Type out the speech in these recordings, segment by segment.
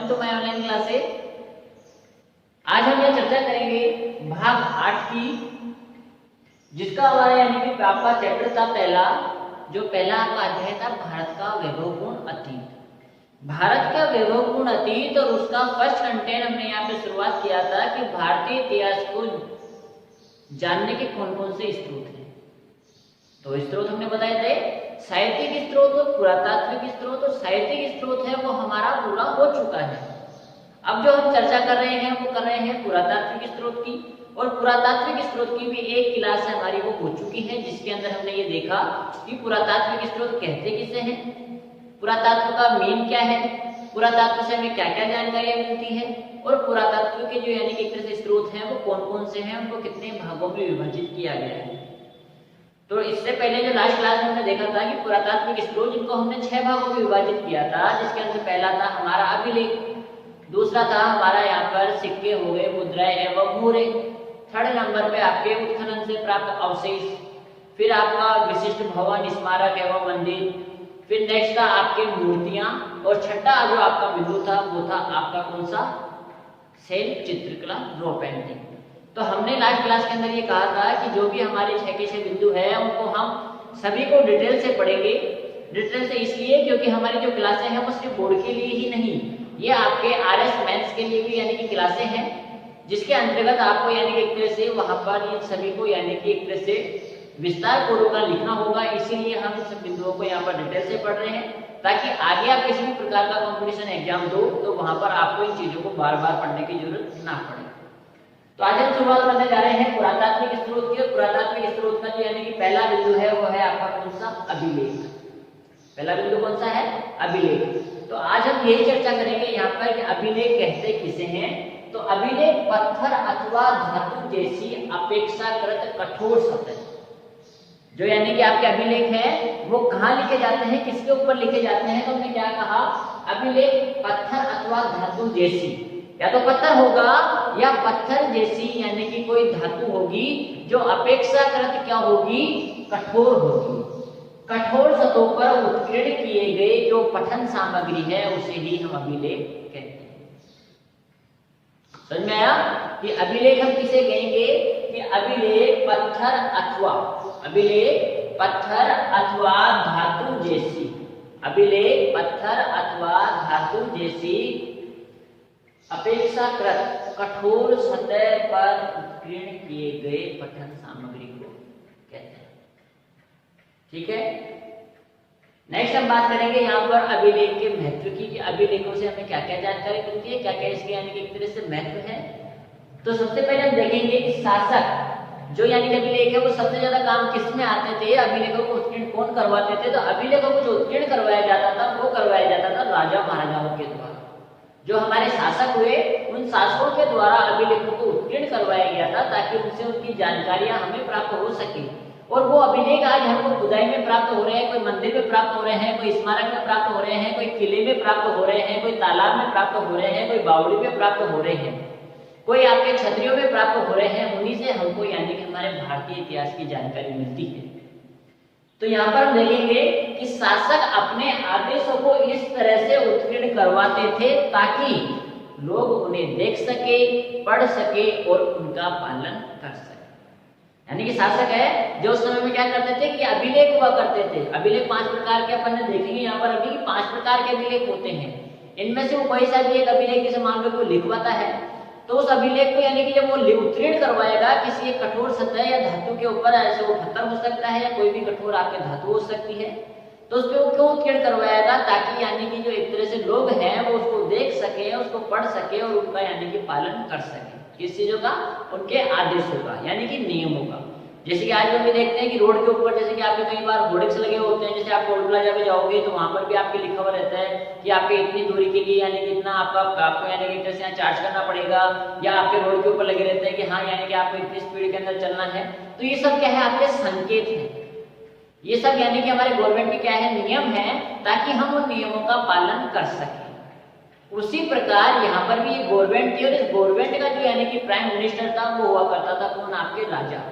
Welcome to my online classes. आज हम यह चर्चा करेंगे भाग 8 की, जिसका हमारा यानी कि आपका चैप्टर था पहला, जो पहला आपका अध्याय था भारत का वैभवपूर्ण अतीत। भारत का वैभवपूर्ण अतीत और उसका फर्स्ट कंटेंट हमने यहाँ पे शुरुआत किया था कि भारतीय इतिहास को जानने के कौन कौन से स्रोत हैं। तो स्रोत हमने बताए थे साहित्यिक स्रोत और पुरातात्विक स्रोत। और साहित्यिक स्रोत है वो हमारा पूरा हो चुका है। अब जो हम चर्चा कर रहे हैं वो कर रहे हैं पुरातात्विक स्रोत की, और पुरातात्विक स्रोत की भी एक क्लास है हमारी वो हो चुकी है, जिसके अंदर हमने ये देखा कि पुरातात्विक स्रोत कहते किसे हैं, पुरातत्व का मीन क्या है, पुरातत्व से हमें क्या क्या जानकारियां मिलती है, और पुरातत्व के जो यानी कि एक तरह से स्रोत हैं वो कौन कौन से हैं, उनको कितने भागों में विभाजित किया गया है। तो इससे पहले जो लास्ट क्लास में हमने देखा था कि पुरातात्विक स्रोत जिनको हमने 6 भागों में विभाजित किया था, जिसके अंदर पहला था हमारा अभिलेख, दूसरा था हमारा यहाँ पर सिक्के हो गए, मुद्राएं एवं मूरे, थर्ड नंबर पे आपके उत्खनन से प्राप्त अवशेष, फिर आपका विशिष्ट भवन स्मारक एवं मंदिर, फिर नेक्स्ट था आपके मूर्तियां, और छठा जो आपका बिंदु था वो था आपका कौन सा, शैल चित्रकला ड्रॉ पेंटिंग। तो हमने लास्ट क्लास के अंदर ये कहा था कि जो भी हमारे 6 के 6 बिंदु है उनको हम सभी को डिटेल से पढ़ेंगे। डिटेल से इसलिए क्योंकि हमारी जो क्लासें हैं वो सिर्फ बोर्ड के लिए ही नहीं, ये आपके आरएस मैथ्स के लिए भी यानी कि क्लासें हैं, जिसके अंतर्गत आपको यानी कि एक तरह से वहां पर इन सभी को यानी कि एक तरह से विस्तार पूर्वक लिखना होगा। इसीलिए हम इन सब बिंदुओं को यहाँ पर डिटेल से पढ़ रहे हैं, ताकि आगे आप किसी भी प्रकार का कॉम्पिटिशन एग्जाम दो तो वहां पर आपको इन चीजों को बार बार पढ़ने की जरूरत ना पड़े। तो आज हम शुरुआत करने जा रहे हैं पुरातात्विक स्रोत की। पुरातात्विक स्रोत का जो यानी कि पहला बिंदु है वो है आपका कौन सा, अभिलेख। पहला बिंदु कौन सा है, अभिलेख। तो आज हम यही चर्चा करेंगे यहाँ पर कि अभिलेख कहते किसे हैं। तो अभिलेख पत्थर अथवा धातु जैसी अपेक्षाकृत कठोर सतह, जो यानी कि आपके अभिलेख है वो कहाँ लिखे जाते हैं, किसके ऊपर लिखे जाते हैं। तो हमने क्या कहा, अभिलेख पत्थर अथवा धातु जैसी, या तो पत्थर होगा या पत्थर जैसी यानी कि कोई धातु होगी जो अपेक्षाकृत क्या होगी, कठोर होगी। कठोर सतहों पर उत्कीर्ण किए गए जो पठन सामग्री है उसे ही हम अभिलेख कहते हैं। समझ में आया कि अभिलेख हम किसे कहेंगे कि अभिलेख पत्थर अथवा, अभिलेख पत्थर अथवा धातु जैसी, अभिलेख पत्थर अथवा धातु जैसी अपेक्षाकृत कठोर सतह पर उत्कीर्ण किए गए पठन सामग्री को कहते हैं। ठीक है, नेक्स्ट हम बात करेंगे यहाँ पर अभिलेख के महत्व की, कि अभिलेखों से हमें क्या क्या जानकारी मिलती है, क्या क्या इसके यानी कि एक तरह से महत्व है। तो सबसे पहले हम देखेंगे कि शासक जो यानी कि अभिलेख है वो सबसे ज्यादा काम किस में आते थे, अभिलेखों को उत्कीर्ण कौन करवाते थे। तो अभिलेखों को जो उत्कीर्ण करवाया जाता था वो करवाया जाता था राजा महाराजाओं के द्वारा। जो हमारे शासक हुए उन शासकों के द्वारा अभिलेखों को उत्कीर्ण करवाया गया था, ताकि उनसे उनकी जानकारियां हमें प्राप्त हो सके। और वो अभिलेख आज हमको खुदाई में प्राप्त हो रहे हैं, कोई मंदिर में प्राप्त हो रहे हैं, कोई स्मारक में प्राप्त हो रहे हैं, कोई किले में प्राप्त हो रहे हैं, कोई तालाब में प्राप्त हो रहे हैं, कोई बावड़ी में प्राप्त हो रहे हैं, कोई आपके क्षत्रियों में प्राप्त हो रहे हैं। उन्हीं से हमको यानी कि हमारे भारतीय इतिहास की जानकारी मिलती है। तो यहाँ पर हम देखेंगे कि शासक अपने आदेशों को इस तरह से उत्कीर्ण करवाते थे ताकि लोग उन्हें देख सके, पढ़ सके और उनका पालन कर सके। यानी कि शासक है जो उस समय में क्या करते थे कि अभिलेख हुआ करते थे। अभिलेख 5 प्रकार के अपन ने देखेंगे यहाँ पर अभी 5 प्रकार के अभिलेख होते हैं। इनमें से वो कोई सा भी एक अभिलेख जैसे मान लो कोई लिखवाता है, तो उस अभिलेख को यानी कि जब वो उत्कीर्ण करवाएगा किसी एक कठोर सतह या धातु के ऊपर, ऐसे वो पत्थर हो सकता है या कोई भी कठोर आपके धातु हो सकती है, तो उस पर वो क्यों उत्कीर्ण करवाएगा, ताकि यानी कि जो एक तरह से लोग हैं वो उसको देख सके, उसको पढ़ सके और उनका यानी कि पालन कर सके। किस चीजों का, उनके आदेशों का यानी कि नियमों का। जैसे कि आज हम देखते हैं कि रोड के ऊपर जैसे कि आपके कई बार होर्डिंग्स लगे होते हैं, जैसे आप टोल प्लाजा पे जाओगे तो वहां पर भी आपके लिखा हुआ रहता है कि आपके इतनी दूरी के लिए यानी कि इतना आपको यानी कि जैसे यहाँ चार्ज करना पड़ेगा, या आपके रोड के ऊपर लगे रहते हैं कि हाँ यानी कि आपको इतनी स्पीड के अंदर चलना है। तो ये सब क्या है, आपके संकेत हैं। ये सब यानी कि हमारे गवर्नमेंट के क्या है, नियम है, ताकि हम उन नियमों का पालन कर सकें। उसी प्रकार यहाँ पर भी ये गवर्नमेंट थी, और इस गवर्नमेंट का जो यानी कि प्राइम मिनिस्टर था वो हुआ करता था कौन, आपके राजा।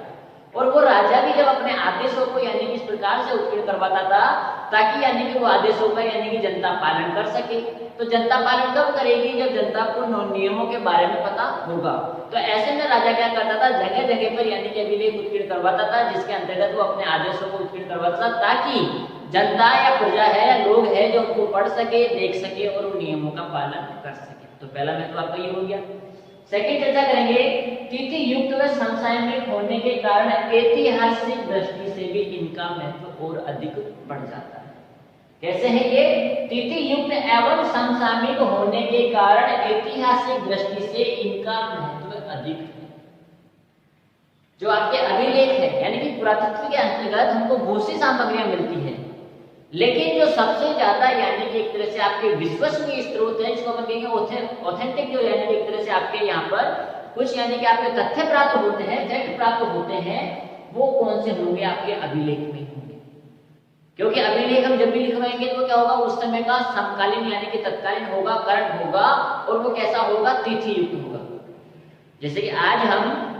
और वो राजा भी जब अपने आदेशों को यानी कि इस प्रकार से उत्कीर्ण करवाता था ताकि यानी कि वो आदेशों का यानी कि जनता पालन कर सके। तो जनता पालन कब करेगी? जब जनता को नियमों के बारे में पता होगा। तो ऐसे में राजा क्या करता था, जगह जगह पर यानी कि अभिलेख उत्कीर्ण करवाता था, जिसके अंतर्गत वो अपने आदेशों को उत्कीर्ण करवाता था ताकि जनता या प्रजा है या लोग है जो उनको पढ़ सके, देख सके और उन नियमों का पालन कर सके। तो पहला महत्व आपका ये हो गया। सेकंड चर्चा करेंगे, तिथि युक्त व समसामयिक होने के कारण ऐतिहासिक दृष्टि से भी इनका महत्व और अधिक बढ़ जाता है। कैसे है ये? तिथि युक्त एवं समसामयिक होने के कारण ऐतिहासिक दृष्टि से इनका महत्व अधिक है। जो आपके अभिलेख है यानी कि पुरातत्व के अंतर्गत हमको बहुत सी सामग्रियां मिलती है, लेकिन जो सबसे ज्यादा यानी कि एक तरह से आपके विश्वसनीय स्रोत है, इसको अपन कहेंगे ऑथेंटिक, जो यानी कि एक तरह से आपके यहाँ पर कुछ यानी कि आपके तथ्य प्राप्त होते हैं, फैक्ट प्राप्त होते हैं, वो कौन से होंगे? आपके अभिलेख में होंगे। क्योंकि अभिलेख हम जब भी लिखवाएंगे तो क्या होगा? उस समय का समकालीन यानी कि तत्कालीन होगा, करंट होगा, और वो कैसा होगा? तिथि युक्त होगा। जैसे कि आज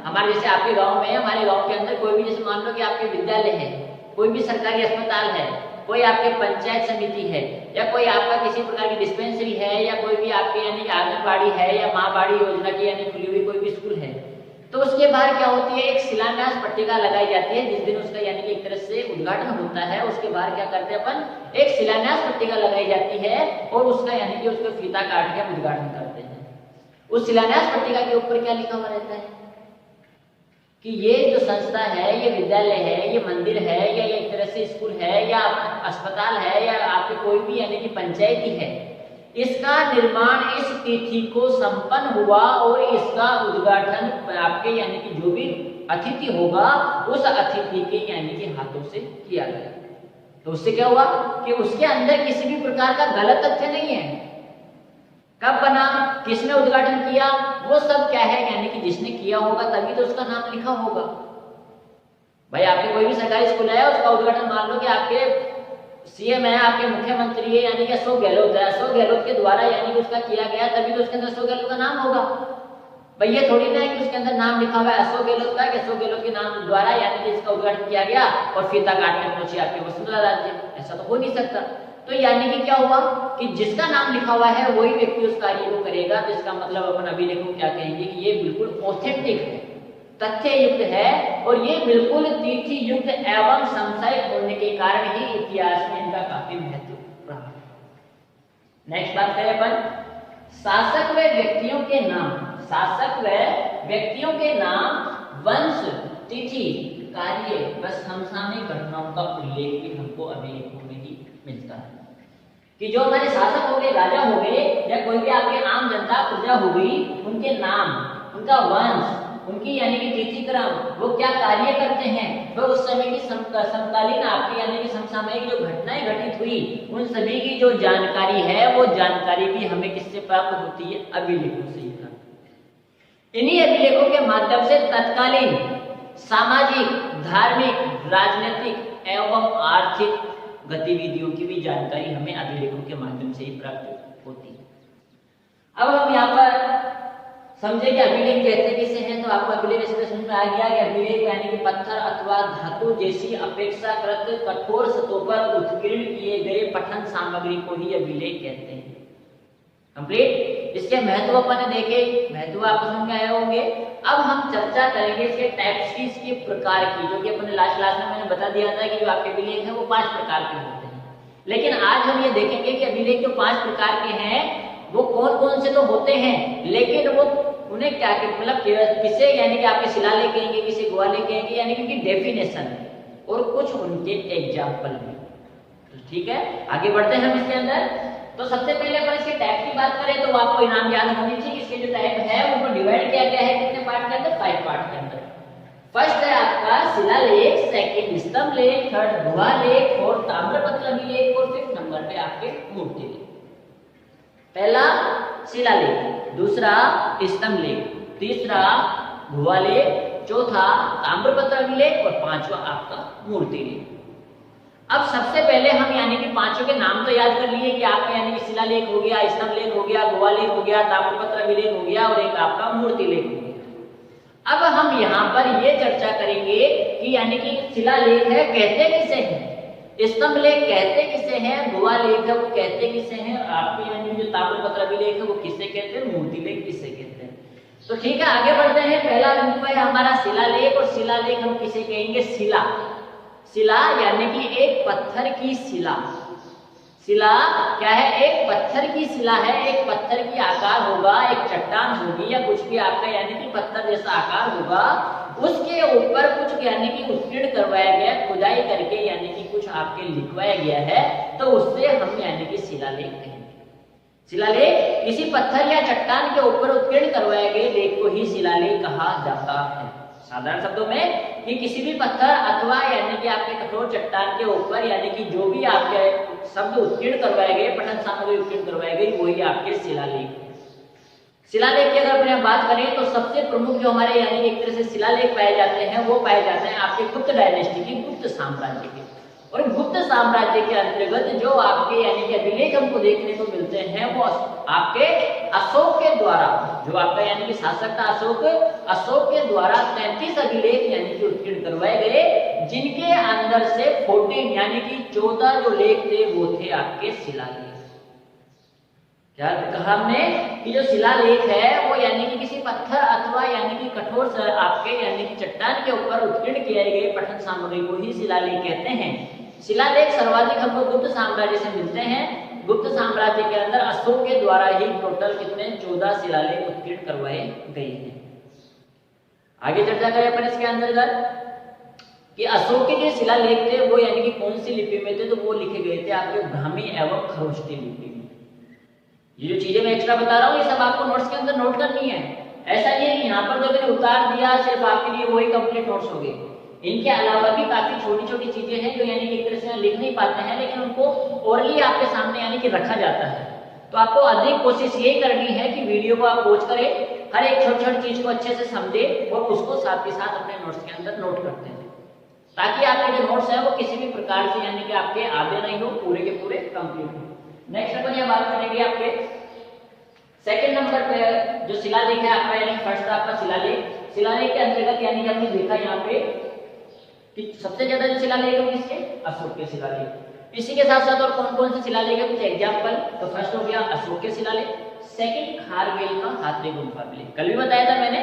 हमारे जैसे आपके गाँव में, हमारे गाँव के अंदर कोई भी, जैसे मान लो कि आपके विद्यालय है, कोई भी सरकारी अस्पताल है, कोई आपके पंचायत समिति है, या कोई आपका किसी प्रकार की डिस्पेंसरी है, या कोई भी आपके यानी आंगनबाड़ी है, या माँ बाड़ी योजना की यानी खुली हुई कोई भी स्कूल है, तो उसके बाहर क्या होती है? एक शिलान्यास पट्टिका लगाई जाती है। जिस दिन उसका यानी कि एक तरह से उद्घाटन होता है, उसके बाहर क्या करते हैं अपन? एक शिलान्यास पट्टिका लगाई जाती है और उसका यानी कि उसको फीता काट के हम उद्घाटन करते हैं। उस शिलान्यास पट्टिका के ऊपर क्या लिखा हुआ रहता है कि ये जो संस्था है, ये विद्यालय है, ये मंदिर है, या ये एक तरह से स्कूल है, या अस्पताल है, या आपके कोई भी यानी कि पंचायती है, इसका निर्माण इस तिथि को संपन्न हुआ और इसका उद्घाटन आपके यानी कि जो भी अतिथि होगा उस अतिथि के यानी कि हाथों से किया गया। तो उससे क्या हुआ कि उसके अंदर किसी भी प्रकार का गलत तथ्य नहीं है। कब बना, किसने उद्घाटन किया, वो सब क्या है यानी कि जिसने किया होगा तभी तो उसका नाम लिखा होगा। भाई आपके कोई भी सरकारी स्कूल है, उसका उद्घाटन मान लो कि आपके सीएम है, आपके मुख्यमंत्री है यानी कि अशोक गहलोत है, अशोक गहलोत के द्वारा यानी कि उसका किया गया, तभी तो उसके अंदर अशोक गहलोत का नाम होगा। भाई ये थोड़ी ना है कि उसके अंदर नाम लिखा हुआ है अशोक गहलोत का, कि अशोक गहलोत के नाम द्वारा यानी कि इसका उद्घाटन किया गया और फीता काट के पहुंचे आपके वसुंधरा राज्य। ऐसा तो हो नहीं सकता। तो यानी कि क्या हुआ कि जिसका नाम लिखा हुआ है वही व्यक्ति उस कार्य को करेगा। तो इसका मतलब अपन अभिलेख को क्या कहेंगे कि ये बिल्कुल ऑथेंटिक है, तथ्य युक्त है, और ये बिल्कुल तिथि युक्त एवं समसामयिक होने के कारण ही इतिहास में इनका काफी महत्व रहा। नेक्स्ट बात करें अपन शासक व व्यक्तियों के नाम। शासक व व्यक्तियों के नाम, वंश, तिथि, कार्य व समसामयिक घटनाओं का उल्लेख भी हमको अभिलेखों में ही मिलता है। कि जो हमारे शासक हो गए, राजा हो गए, या कोई भी आपके आम जनता प्रजा हो गई, उनके नाम, उनका वंश, उनकी यानी कि तिथि क्रम, वो क्या कार्य करते हैं, वो उस समय की समकालीन आपकी यानी कि समसामयिक जो घटनाएं घटित हुई, उन सभी की जो जानकारी है, वो जानकारी भी हमें किससे प्राप्त होती है? अभिलेखों से ही प्राप्त। इन्हीं अभिलेखों के माध्यम से तत्कालीन सामाजिक, धार्मिक, राजनीतिक एवं आर्थिक गतिविधियों की भी जानकारी हमें अभिलेखों के माध्यम से ही प्राप्त होती है। अब हम यहाँ पर समझे कि अभिलेख कहते किसे हैं, तो आपको अभिलेख ऐसे समझ में आ गया कि अभिलेख यानी कि पत्थर अथवा धातु जैसी अपेक्षाकृत कठोर सतहों पर उत्कीर्ण किए गए पठन सामग्री को ही अभिलेख कहते हैं। कंप्लीट। इसके महत्व अपन देखे, महत्व आपको समझ में आए होंगे। अब हम चर्चा करेंगे इसके टाइप्स की, इसके प्रकार की, जो कि अपन लास्ट क्लास में मैंने बता दिया था कि जो आपके अभिलेख हैं वो 5 प्रकार के होते हैं। लेकिन आज हम ये देखेंगे कि अभिलेख जो 5 प्रकार के हैं वो कौन कौन से तो होते हैं, लेकिन वो उन्हें क्या मतलब किसे यानी कि आपके शिलालेख कहेंगे, किसे गुहालेख कहेंगे, यानी कि डेफिनेशन और कुछ उनके एग्जाम्पल भी। तो ठीक है, आगे बढ़ते हैं हम इसके अंदर। तो सबसे पहले अपन इसके टाइप की बात करें तो आपको इनाम याद होनी चाहिए। इसके जो टाइप है उनको डिवाइड किया गया है कितने पार्ट के अंदर? 5 पार्ट के अंदर। फर्स्ट है आपका शिलालेख, सेकंड स्तंभ लेख, थर्ड गुहालेख, फोर्थ ताम्रपत्र अभिलेख और 5th नंबर पे आपके मूर्ति लेख। पहला शिलालेख, दूसरा स्तंभ लेख, तीसरा गुहालेख, चौथा ताम्रपत्र अभिलेख और 5वां आपका मूर्ति लेख। अब सबसे पहले हम यानी कि 5 के नाम तो याद कर लिए कि आपका यानी कि शिलालेख हो गया, स्तंभ लेख हो गया, गुहालेख हो गया, ताम्रपत्र अभिलेख हो गया और एक आपका मूर्ति लेख हो गया। अब हम यहाँ पर ये चर्चा करेंगे कि यानी कि शिलालेख है कहते किसे हैं, स्तंभ लेख कहते किसे हैं, गुहा लेख है वो कहते किसे हैं, आपके यानी जो ताम्रपत्र अभिलेख है वो किसे कहते हैं, मूर्ति लेख किसे कहते हैं। तो ठीक है, आगे बढ़ते हैं। पहला बिंदु है हमारा शिलालेख, और शिलालेख हम किसे कहेंगे, शिला। शिला यानी कि एक पत्थर की शिला। शिला क्या है, एक पत्थर की शिला है, एक पत्थर की आकार होगा, एक चट्टान होगी या कुछ भी आपका यानी कि पत्थर जैसा आकार होगा, उसके ऊपर कुछ यानी कि उत्कीर्ण करवाया गया, खुदाई करके यानी कि कुछ आपके लिखवाया गया है, तो उससे हम यानी कि शिलालेख कहेंगे। शिलालेख किसी पत्थर या चट्टान के ऊपर उत्कीर्ण करवाए गए लेख को ही शिलालेख कहा जाता है। साधारण शब्दों में कि किसी भी पत्थर अथवा यानी कि आपके कठोर चट्टान के ऊपर यानी कि जो भी आपके शब्द उत्कीर्ण करवाए गए, पठन सामग्री उत्कीर्ण करवाई गई, वही आपके शिलालेख है। शिलालेख की अगर अपने बात करें तो सबसे प्रमुख जो हमारे यानी एक तरह से शिलालेख पाए जाते हैं वो पाए जाते हैं आपके गुप्त डायनेस्टी की, गुप्त साम्राज्य के। और गुप्त साम्राज्य के अंतर्गत जो आपके यानी कि अभिलेख हमको देखने को मिलते हैं वो आपके अशोक के द्वारा, जो आपका यानी कि शासक था अशोक के द्वारा 33 अभिलेख यानी कि उत्कीर्ण करवाए गए, जिनके अंदर से 14 यानी कि 14 जो लेख थे वो थे आपके शिलालेख। क्या कहा हमने कि जो शिलालेख है वो यानी कि किसी पत्थर अथवा यानी कि कठोर आपके यानी कि चट्टान के ऊपर उत्कीर्ण किए गए पठन सामग्री को ही शिलालेख कहते हैं। शिलालेख सर्वाधिक हमको गुप्त साम्राज्य से मिलते हैं। गुप्त साम्राज्य के अंदर अशोक के द्वारा ही टोटल कितने 14 शिलालेख उत्कीर्ण करवाए गए हैं। आगे चर्चा करें अपन इसके अंतर्गत कि अशोक के जो शिलालेख थे वो यानी कि कौन सी लिपि में थे, तो वो लिखे गए थे आपके ब्राह्मी एवं खरोष्टी लिपि में। ये जो चीजें मैं एक्स्ट्रा बता रहा हूँ ये सब आपको नोट्स के अंदर नोट करनी है। ऐसा नहीं है कि यहाँ पर जो मैंने उतार दिया सिर्फ आपके लिए वही कंप्लीट नोट्स हो गए। इनके अलावा भी काफी छोटी छोटी चीजें हैं जो यानी कि एक तरह से लिख नहीं पाते हैं, लेकिन उनको ओरली आपके सामने यानी कि रखा जाता है। तो आपको अधिक कोशिश यही करनी है कि वीडियो को आप वॉच करें, हर एक छोटी छोटी चीज को अच्छे से समझे और उसको साथ ही साथ अपने नोट्स के अंदर नोट करते हैं, ताकि आपके जो नोट्स है वो किसी भी प्रकार से यानी कि आपके आधे नहीं हो, पूरे के पूरे कंप्लीट हो। नेक्स्ट अपन ये बात करेंगे आपके सेकंड नंबर पे जो शिलालेख है आपका, यानी फर्स्ट आपका शिलालेख के अंतर्गत यानी कि हमने देखा यहाँ पे कि सबसे ज्यादा जो शिलालेख है किसके, अशोक के शिलालेख। इसी के साथ साथ और कौन कौन से शिलालेख है कुछ एग्जाम्पल, तो फर्स्ट हो गया अशोक के शिलालेख, सेकंड खारवेल का हाथी गुम्फा अभिलेख। कल भी बताया था मैंने,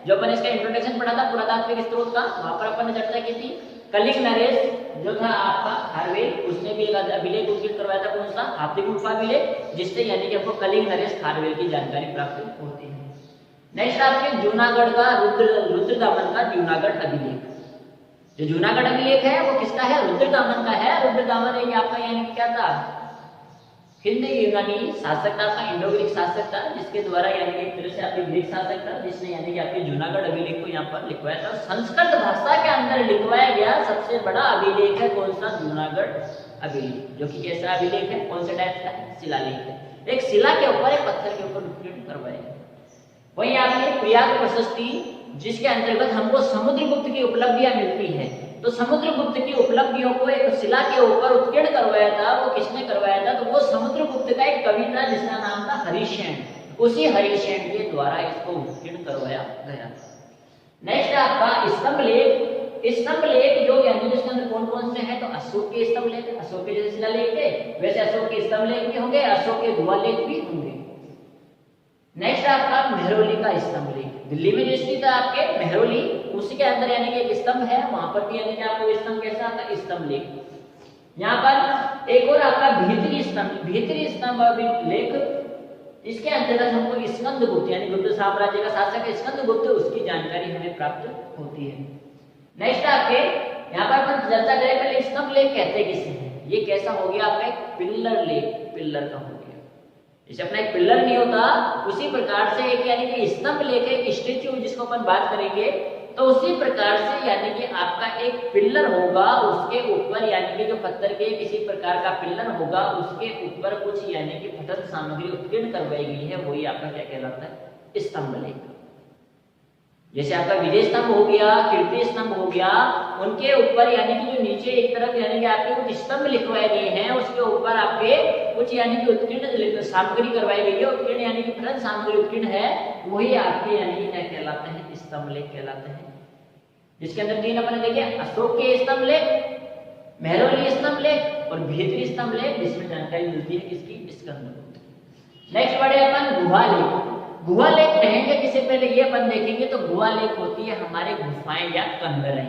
जो अपन इसका इंट्रोडक्शन पढ़ा था पुरातात्विक स्रोत का, वहां पर अपन ने चर्चा की थी। कलिंग नरेश जो था आपका खारवेल, उसने भी एक अभिलेख उत्कीर्ण करवाया था, कौन सा, हाथी गुम्फा अभिलेख, जिससे यानी कि आपको कलिंग नरेश खारवेल की जानकारी प्राप्त होती है। नेक्स्ट आपके जूनागढ़ का रुद्रदामन का जूनागढ़ अभिलेख। जो जूनागढ़ अभिलेख है वो किसका है, रुद्रदामन का है। रुद्रदामन ये आपका यानी कि क्या था, हिंदी यूनानी शासक था, इंडो ग्रीक शासक था, जिसके द्वारा यानी कि एक तरह से आपके ग्रीक शासक था, जिसने यानी कि आपके जूनागढ़ अभिलेख को यहाँ पर लिखवाया था। संस्कृत भाषा के अंदर लिखवाया गया सबसे बड़ा अभिलेख है कौन सा, जूनागढ़ अभिलेख, जो कि कैसा अभिलेख है, कौन से टाइप का शिलालेख है, एक शिला के ऊपर एक पत्थर के ऊपर उत्कीर्ण करवाया गया। वही आपने प्रयाग प्रशस्ति, जिसके अंतर्गत हमको समुद्रगुप्त की उपलब्धियां मिलती है, तो समुद्रगुप्त की उपलब्धियों को एक शिला के ऊपर उत्कीर्ण करवाया था, वो किसने करवाया था, तो वो समुद्रगुप्त का एक कवि था जिसका नाम था हरिशेन, उसी हरिशेन के द्वारा इसको उत्कीर्ण करवाया गया। नेक्स्ट आपका स्तंभ लेख। स्तंभ लेख जो यानी जिसके अंदर कौन कौन से हैं, तो अशोक के स्तंभ लेख, अशोक के जैसे शिलालेख थे वैसे अशोक के स्तंभ लेख भी होंगे, अशोक के गुहा लेख भी होंगे। नेक्स्ट आपका मेहरौली का स्तंभ लेख, दिल्ली में जो स्थित है आपके मेहरौली, उसी के अंदर यानी कि एक स्तंभ है, वहां पर भी यानी कि आपको स्तंभ कैसा आता है, स्तंभ लेख। यहाँ पर एक और आपका भीतरी स्तंभ लेख, इसके अंतर्गत हमको स्कंदगुप्त यानी गुप्त साम्राज्य का शासक स्कंदगुप्त, उसकी जानकारी हमें प्राप्त होती है। नेक्स्ट आपके यहाँ पर अपन चर्चा करें, पहले स्तंभ लेख कहते किसे हैं, ये कैसा हो गया आपका एक पिल्लर लेख, पिल्लर का हो गया। जैसे अपना एक पिल्लर नहीं होता उसी प्रकार से एक यानी कि स्तंभ लेख एक स्टेच्यू जिसको अपन बात करेंगे, तो उसी प्रकार से यानी कि आपका एक पिल्लर होगा, उसके ऊपर यानी कि जो पत्थर के किसी प्रकार का पिल्लर होगा, उसके ऊपर कुछ यानी कि पठन सामग्री उत्कीर्ण करवाई गई है, वही आपका क्या कहलाता है, स्तंभ लेख। जैसे आपका विजय स्तंभ हो गया, कीर्ति स्तंभ हो गया, उनके ऊपर यानी कि जो नीचे एक तरफ यानी कि आपके कुछ स्तंभ लिखवाए गए हैं, उसके ऊपर आपके कुछ यानी कि उत्कीर्ण सामग्री करवाई गई है। उत्कीर्ण यानी कि प्रधान सामग्री उत्कीर्ण है, वही आपके यानी कि क्या कहलाते हैं, स्तंभ लेख कहलाते हैं। जिसके अंदर तीन अपने देखिए, अशोक के स्तंभ लेख, मेहरौली स्तंभ लेख और भीतरी स्तंभ लेख, जिसमें जानकारी मिलती है किसकी, स्कंद। नेक्स्ट बढ़े अपन गुहा लेख। गुहा लेख कहेंगे किससे पहले ये अपन देखेंगे तो गुहा लेख होती है हमारे गुफाएं या कंदरें,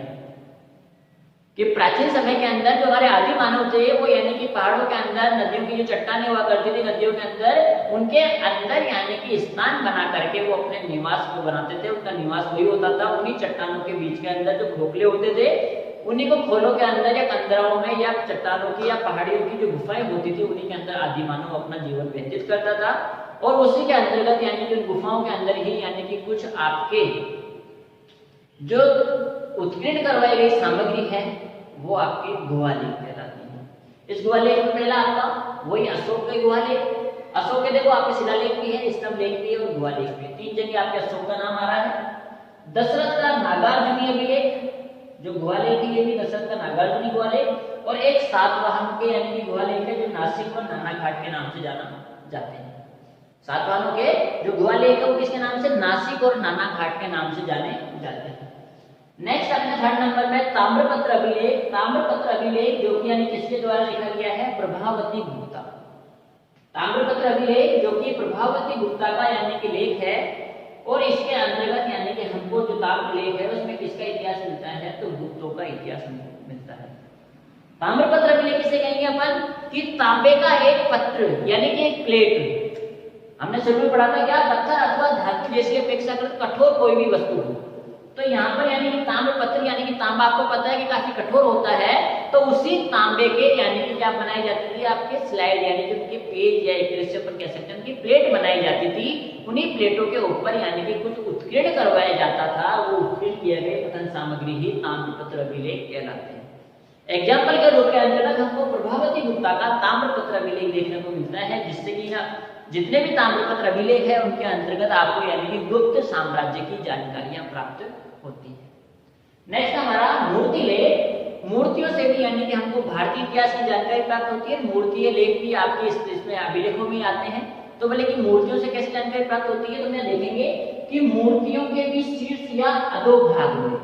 कि प्राचीन समय के अंदर जो हमारे आदि मानव थे वो यानी कि पहाड़ों के अंदर, नदियों की जो चट्टानें हुआ करती थी नदियों के अंदर, उनके अंदर यानी कि स्थान बना करके वो अपने निवास को बनाते थे। उनका निवास वही होता था, उन्हीं चट्टानों के बीच के अंदर जो खोखले होते थे, उन्हीं को खोलों के अंदर या कंदराओं में या चट्टानों की या पहाड़ियों की जो गुफाएं होती थी, उन्हीं के अंदर आदि मानव अपना जीवन व्यतीत करता था। और उसी के अंतर्गत यानी कि गुफाओं के अंदर ही यानी कि कुछ आपके जो उत्कीर्ण करवाई गई सामग्री है वो आपकी गुहा लेख कहलाती है। इस गुहा लेख में पहला आपका वही अशोक का गुहा लेख। अशोक के देखो आपके शिलालेख भी है, स्तंभ लेख भी है और गुहा लेख भी है। तीन जगह आपके अशोक का नाम आ रहा है। दशरथ का नागार्जुनीय अभिलेख जो गुहा लेख है, ये भी दशरथ का नागार्जुनी गुहा लेख। और एक सातवाहन के यानी कि गुहा लेख है जो नासिक और नाना घाट के नाम से जाना जाते हैं। सातवाहनों के जो गुहा लेख है वो किसके नाम से, नासिक और नाना घाट के नाम से जाने जाते हैं। नेक्स्ट अपने थर्ड नंबर में ताम्रपत्र अभिलेख। ताम्रपत्र अभिलेख जो कि यानी किसके द्वारा लिखा गया है, प्रभावती गुप्ता। ताम्रपत्र अभिलेख जो कि प्रभावती गुप्ता का यानी कि लेख है। और इसके अंतर्गत यानी कि हमको जो ताम्रलेख है उसमें किसका इतिहास मिलता है, तो गुप्तों का इतिहास मिलता है। ताम्रपत्र अभिलेख किसे कहेंगे अपन, कि तांबे का एक पत्र यानी कि एक प्लेट। हमने शुरू में पढ़ा था क्या, पत्थर अथवा धातु जैसी अपेक्षाकृत कठोर कोई भी वस्तु हो। तो यहाँ पर यानी कि ताम्रपत्र यानी कि तांबा आपको पता है कि काफी कठोर होता है, तो उसी तांबे के यानी कि क्या बनाई जाती थी, आपके स्लाइड यानी कि उनके पेज या एक तरह से अपन कह सकते हैं उनकी प्लेट बनाई जाती थी। उन्हीं प्लेटों के ऊपर यानी कि कुछ उत्कीर्ण करवाया जाता था, वो उत्कीर्ण किए गए कथन सामग्री ही ताम्रपत्र अभिलेख कहलाते हैं। एग्जाम्पल के रूप के अंतर्गत हमको प्रभावती गुप्ता का ताम्रपत्र अभिलेख देखने को मिलता है, जिससे कि जितने भी ताम्रपत्र अभिलेख है उनके अंतर्गत आपको यानी कि गुप्त साम्राज्य की जानकारियां प्राप्त होती है। नेक्स्ट हमारा मूर्ति लेख। मूर्तियों से भी यानी कि हमको भारतीय इतिहास की जानकारी प्राप्त होती है। मूर्ति लेख भी आपके इसमें अभिलेखों में आते हैं। तो बोले कि मूर्तियों से कैसे जानकारी प्राप्त होती है, तो मैं देखेंगे कि मूर्तियों के भी शीर्ष या अधोभाग में,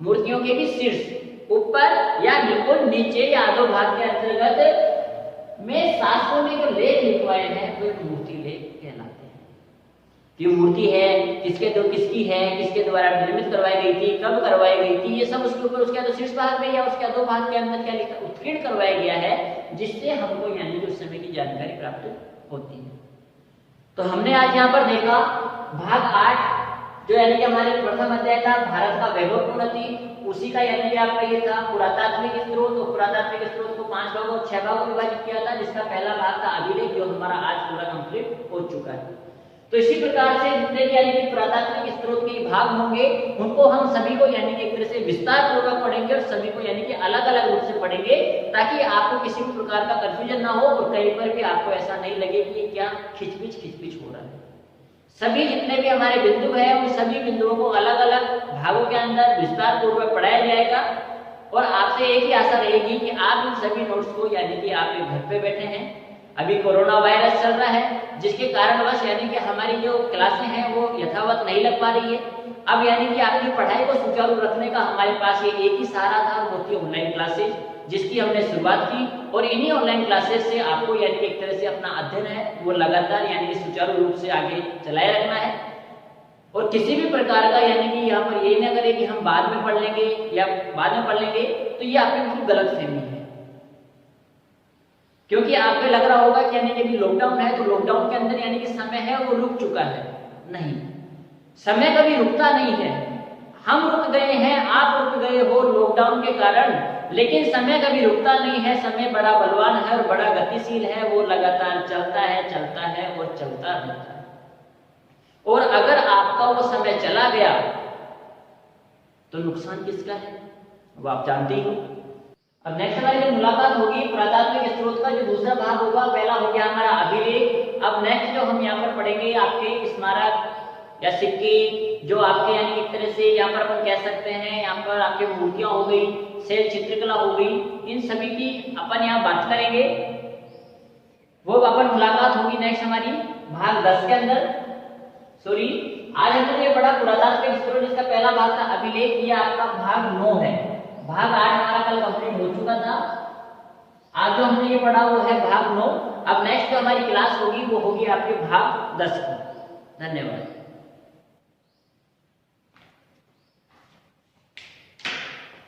मूर्तियों के भी शीर्ष ऊपर या बिल्कुल नीचे या अधोभाग के अंतर्गत में शास्त्रों में जो लेख लिखवाए हैं वो मूर्ति लेख कहलाते हैं। कि मूर्ति है किसके दो किसकी है, किसके द्वारा निर्मित करवाई गई थी, कब करवाई गई थी, ये सब उसके ऊपर उसके शीर्ष भाग में या उसके अधोभाग के अंदर क्या लिखा उत्कीर्ण करवाया गया है, जिससे हमको यानी कि उस समय की जानकारी प्राप्त होती है। तो हमने आज यहाँ पर देखा भाग 8 जो यानी कि हमारे प्रथम अध्याय था भारत का वैभवपूर्ण थी, उसी का यानी कि आपका ये था पुरातात्विक स्रोत। तो पुरातात्विक स्रोत को 5 भागों और 6 भागों में विभाजित किया था, जिसका पहला भाग था अभिलेख, जो हमारा आज पूरा कंप्लीट हो चुका है। तो इसी प्रकार से जितने भी यानी कि पुरातात्विक स्रोत के भाग होंगे उनको हम सभी को यानी कि एक तरह से विस्तार पूर्वक पढ़ेंगे और सभी को यानी कि अलग अलग रूप से पढ़ेंगे, ताकि आपको किसी भी प्रकार का कंफ्यूजन ना हो और कहीं पर भी आपको ऐसा नहीं लगे कि ये क्या खिचपिच हो रहा है। सभी जितने भी हमारे बिंदु हैं उन सभी बिंदुओं को अलग अलग भागों के अंदर विस्तार पूर्वक पढ़ाया जाएगा। और आपसे एक ही आशा रहेगी कि आप इन सभी नोट्स को यानी कि आप एक घर पे बैठे हैं, अभी कोरोना वायरस चल रहा है जिसके कारणवश यानी कि हमारी जो क्लासें हैं वो यथावत नहीं लग पा रही है। अब यानी कि आपकी पढ़ाई को सुचारू रखने का हमारे पास ये एक ही सहारा था, वो थी ऑनलाइन क्लासेज, जिसकी हमने शुरुआत की। और इन्हीं ऑनलाइन क्लासेस से आपको यानी कि एक तरह से अपना अध्ययन है वो लगातार यानी कि सुचारू रूप से आगे चलाए रखना है। और किसी भी प्रकार का यानी कि यहाँ पर यही ना करें कि हम बाद में पढ़ लेंगे या बाद में पढ़ लेंगे, तो ये आपकी बिल्कुल गलत फहमी है। क्योंकि आपको लग रहा होगा कि यानी कि अभी लॉकडाउन है तो लॉकडाउन के अंदर यानी कि समय है वो रुक चुका है। नहीं, समय कभी रुकता नहीं है। हम रुक गए हैं, आप रुक गए हो लॉकडाउन के कारण, लेकिन समय कभी रुकता नहीं है। समय बड़ा बलवान है और बड़ा गतिशील है, वो लगातार चलता है और चलता रहता है। और अगर आपका वो समय चला गया तो नुकसान किसका है वो आप जानते ही हो। अब नेक्स्ट हमारी जो मुलाकात होगी पुरातात्विक स्रोत का जो दूसरा भाग होगा, पहला हो गया हमारा अभिलेख। अब नेक्स्ट जो हम यहाँ पर पढ़ेंगे आपके स्मारक, या सिक्के, जो आपके यानी एक तरह से यहाँ पर अपन कह सकते हैं, यहाँ पर आपके मूर्तियां हो गई, शैल चित्रकला हो गई, इन सभी की अपन यहाँ बात करेंगे। वो अपन मुलाकात होगी नेक्स्ट हमारी भाग 10 के अंदर। सॉरी, आज हमने ये पढ़ा पुरातात्विक स्त्रोत, जिसका पहला भाग था अभिलेख, ये आपका भाग 9 है। भाग 8 हमारा कल कंप्लीट हो चुका था। आज जो हमने ये पढ़ा वो है भाग 9। अब नेक्स्ट जो हमारी क्लास होगी वो होगी आपके भाग 10 की। धन्यवाद।